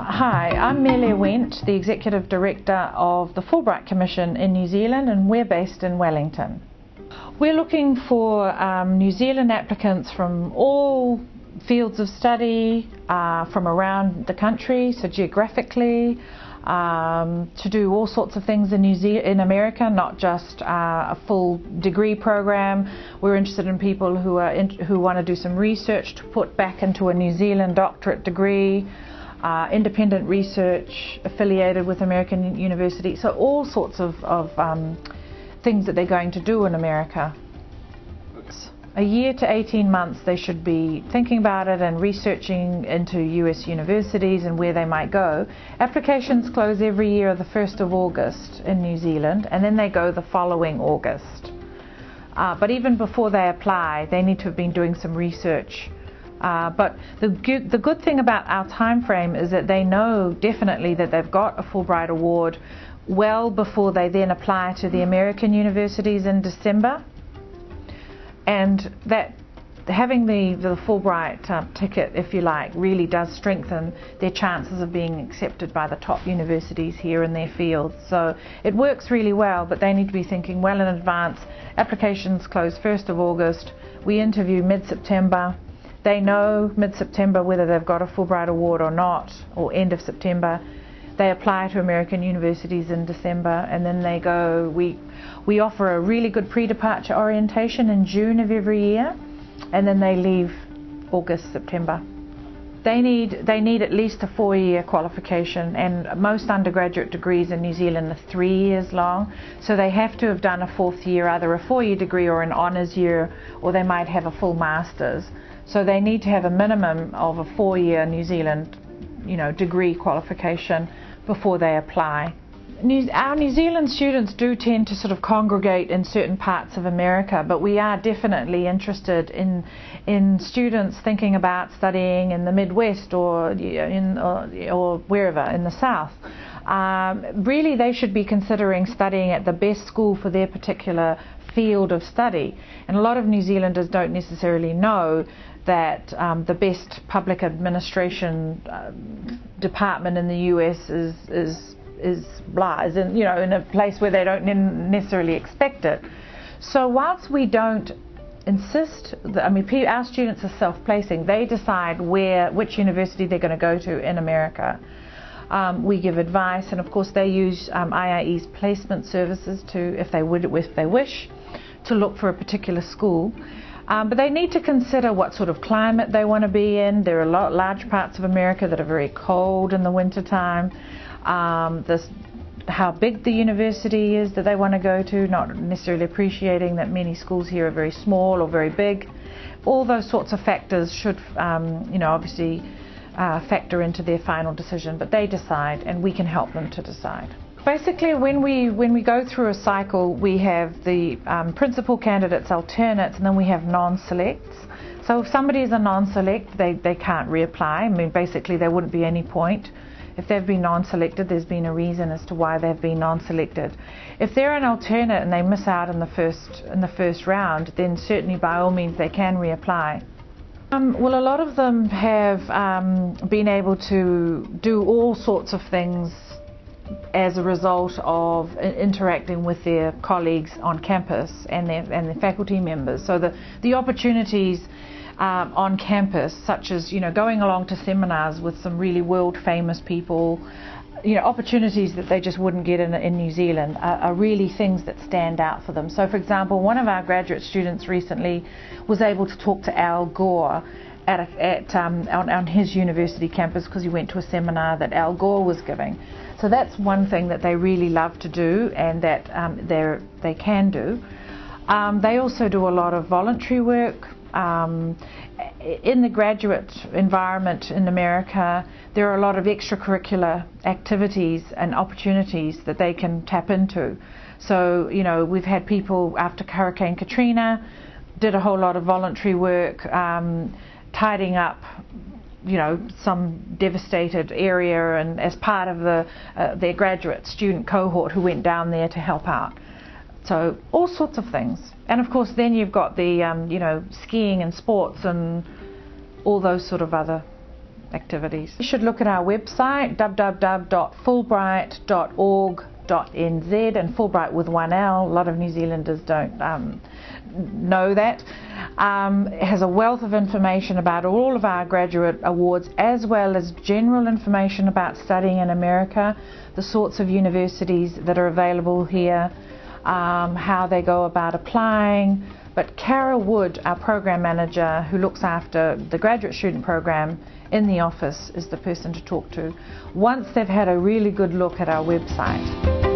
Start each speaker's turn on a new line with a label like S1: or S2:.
S1: Hi, I'm Mele, the Executive Director of the Fulbright Commission in New Zealand, and we're based in Wellington. We're looking for New Zealand applicants from all fields of study, from around the country, so geographically, to do all sorts of things in America, not just a full degree program. We're interested in people who want to do some research to put back into a New Zealand doctorate degree, independent research affiliated with American universities, so all sorts of things that they're going to do in America. A year to 18 months they should be thinking about it and researching into US universities and where they might go. Applications close every year the 1st of August in New Zealand, and then they go the following August. But even before they apply, they need to have been doing some research. But the good thing about our time frame is that they know definitely that they've got a Fulbright award well before they then apply to the American universities in December. And that having the Fulbright ticket, if you like, really does strengthen their chances of being accepted by the top universities here in their fields. So it works really well, but they need to be thinking well in advance. Applications close 1st of August. We interview mid-September. They know mid-September whether they've got a Fulbright award or not, or end of September. They apply to American universities in December, and then they go. We offer a really good pre-departure orientation in June of every year, and then they leave August, September. They need at least a 4-year qualification, and most undergraduate degrees in New Zealand are 3 years long, so they have to have done a 4th year, either a 4-year degree or an honours year, or they might have a full master's. So they need to have a minimum of a 4-year New Zealand, degree qualification before they apply. Our New Zealand students do tend to sort of congregate in certain parts of America, but we are definitely interested in students thinking about studying in the Midwest or wherever in the South. Really, they should be considering studying at the best school for their particular field of study. And a lot of New Zealanders don't necessarily know that the best public administration department in the US is in a place where they don't necessarily expect it. So whilst we don't insist, our students are self-placing. They decide which university they're going to go to in America. We give advice, and of course they use IIE's placement services if they wish, to look for a particular school. But they need to consider what sort of climate they want to be in. There are large parts of America that are very cold in the winter time. How big the university is that they want to go to, not necessarily appreciating that many schools here are very small or very big. All those sorts of factors should, obviously factor into their final decision, but they decide, and we can help them to decide. Basically, when we go through a cycle, we have the principal candidates, alternates, and then we have non-selects. So if somebody is a non-select, they can't reapply. Basically there wouldn't be any point. If they've been non-selected, there's been a reason as to why they've been non-selected. If they're an alternate and they miss out in the first round, then certainly by all means they can reapply. Well, a lot of them have been able to do all sorts of things as a result of interacting with their colleagues on campus and their faculty members. So the opportunities on campus, such as going along to seminars with some really world famous people, opportunities that they just wouldn't get in New Zealand, are really things that stand out for them. So for example, one of our graduate students recently was able to talk to Al Gore on his university campus because he went to a seminar that Al Gore was giving. So that's one thing that they really love to do, and that they can do. They also do a lot of voluntary work. In the graduate environment in America, there are a lot of extracurricular activities and opportunities that they can tap into. So, we've had people after Hurricane Katrina did a whole lot of voluntary work, tidying up some devastated area, and as part of their graduate student cohort who went down there to help out. So all sorts of things. And of course then you've got the skiing and sports and all those sort of other activities. You should look at our website, www.fulbright.org.nz, and Fulbright with one L. A lot of New Zealanders don't know that. It has a wealth of information about all of our graduate awards, as well as general information about studying in America, the sorts of universities that are available here, how they go about applying. But Cara Wood, our program manager who looks after the graduate student program in the office, is the person to talk to once they've had a really good look at our website.